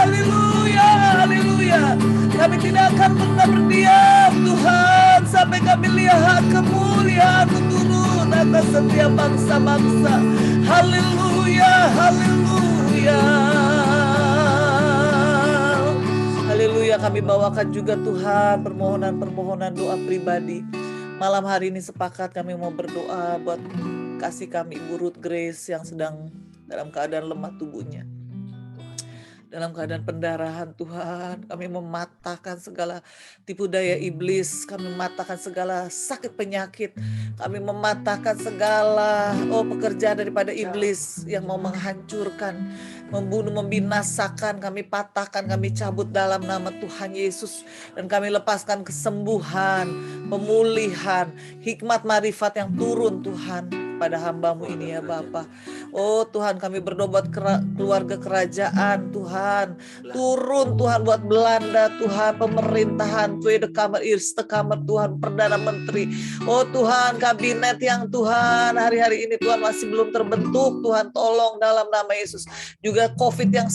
haleluya, haleluya. Kami tidak akan pernah berdiam Tuhan sampai kami lihat kemuliaan-Mu turun atas setiap bangsa-bangsa. Haleluya, haleluya. Haleluya, kami bawakan juga Tuhan permohonan-permohonan doa pribadi. Malam hari ini sepakat kami mau berdoa buat kasih kami Ibu Ruth Grace yang sedang dalam keadaan lemah tubuhnya, dalam keadaan pendarahan. Tuhan, kami mematahkan segala tipu daya iblis, kami mematahkan segala sakit penyakit, kami mematahkan segala pekerjaan daripada iblis yang mau menghancurkan, membunuh, membinasakan. Kami patahkan, kami cabut dalam nama Tuhan Yesus, dan kami lepaskan kesembuhan, pemulihan, hikmat marifat yang turun Tuhan pada hamba-Mu ini ya Bapa. Oh Tuhan, kami berdoa buat keluarga kerajaan Tuhan, turun Tuhan buat Belanda Tuhan, pemerintahan, Tweede Kamer, Eerste Kamer Tuhan, Perdana Menteri. Oh Tuhan, kabinet yang Tuhan hari-hari ini Tuhan masih belum terbentuk Tuhan, tolong dalam nama Yesus. Juga COVID yang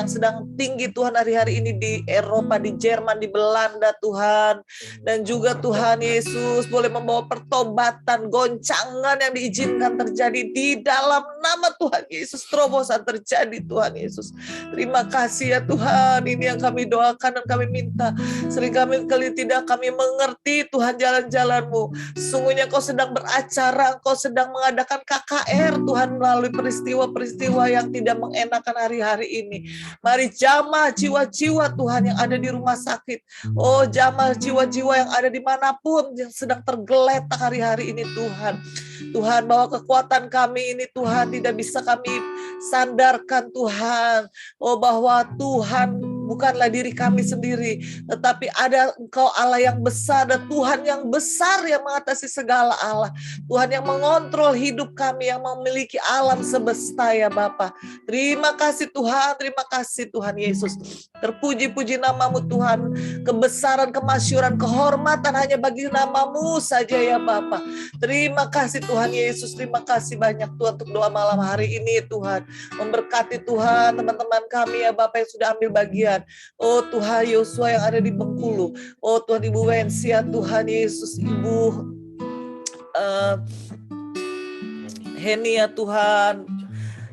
sedang tinggi Tuhan hari-hari ini di Eropa, di Jerman, di Belanda Tuhan. Dan juga Tuhan Yesus boleh membawa pertobatan, goncangan yang diizinkan terjadi di dalam nama Tuhan Yesus. Terobosan terjadi Tuhan Yesus. Terima kasih ya Tuhan, ini yang kami doakan dan kami minta. Seringkali tidak kami mengerti Tuhan jalan-jalan-Mu. Sesungguhnya Kau sedang beracara, Kau sedang mengadakan KKR Tuhan melalui peristiwa-peristiwa yang tidak mengenakan hari-hari ini. Mari jamah jiwa-jiwa Tuhan yang ada di rumah sakit. Oh jamah jiwa-jiwa yang ada dimanapun yang sedang tergeletak hari-hari ini Tuhan. Tuhan, bahwa kekuatan kami ini Tuhan tidak bisa kami sandarkan Tuhan. Oh bahwa Tuhan bukanlah diri kami sendiri, tetapi ada Engkau Allah yang besar dan Tuhan yang besar yang mengatasi segala Allah. Tuhan yang mengontrol hidup kami, yang memiliki alam semesta ya Bapa. Terima kasih Tuhan, terima kasih Tuhan Yesus. Terpuji-puji nama-Mu Tuhan. Kebesaran, kemasyuran, kehormatan hanya bagi nama-Mu saja ya Bapa. Terima kasih Tuhan Yesus, terima kasih banyak Tuhan untuk doa malam hari ini Tuhan. Memberkati Tuhan teman-teman kami ya Bapak yang sudah ambil bagian. Oh Tuhan Yosua yang ada di Bengkulu. Oh Tuhan Ibu Wensia, Tuhan Yesus, Ibu Heni ya Tuhan.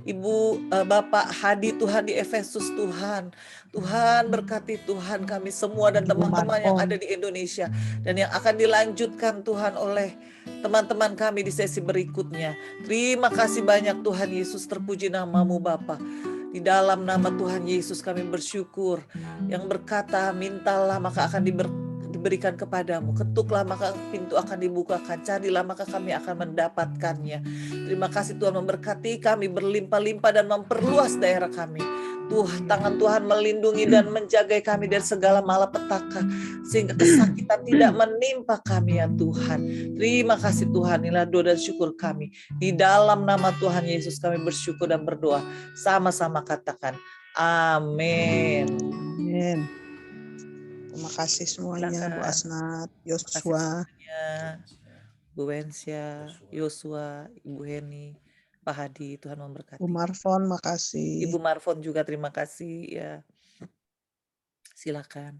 Ibu Bapak Hadi Tuhan di Efesus Tuhan. Tuhan berkati Tuhan kami semua dan teman-teman yang ada di Indonesia. Dan yang akan dilanjutkan Tuhan oleh teman-teman kami di sesi berikutnya. Terima kasih banyak Tuhan Yesus, terpuji nama-Mu Bapa. Di dalam nama Tuhan Yesus kami bersyukur. Yang berkata mintalah maka akan diberikan kepadamu, ketuklah maka pintu akan dibukakan, carilah maka kami akan mendapatkannya. Terima kasih Tuhan memberkati kami berlimpah-limpah dan memperluas daerah kami. Tangan Tuhan melindungi dan menjaga kami dari segala malapetaka, sehingga kesakitan tidak menimpa kami ya Tuhan. Terima kasih Tuhan, inilah doa dan syukur kami. Di dalam nama Tuhan Yesus kami bersyukur dan berdoa. Sama-sama katakan amin. Amin. Terima kasih semuanya, Bu Asnat, Yosua, Bu Wensia, Yosua, Ibu Heni, Pak Hadi, Tuhan memberkati. Bu Marfon, makasih. Ibu Marfon juga terima kasih ya. Silakan.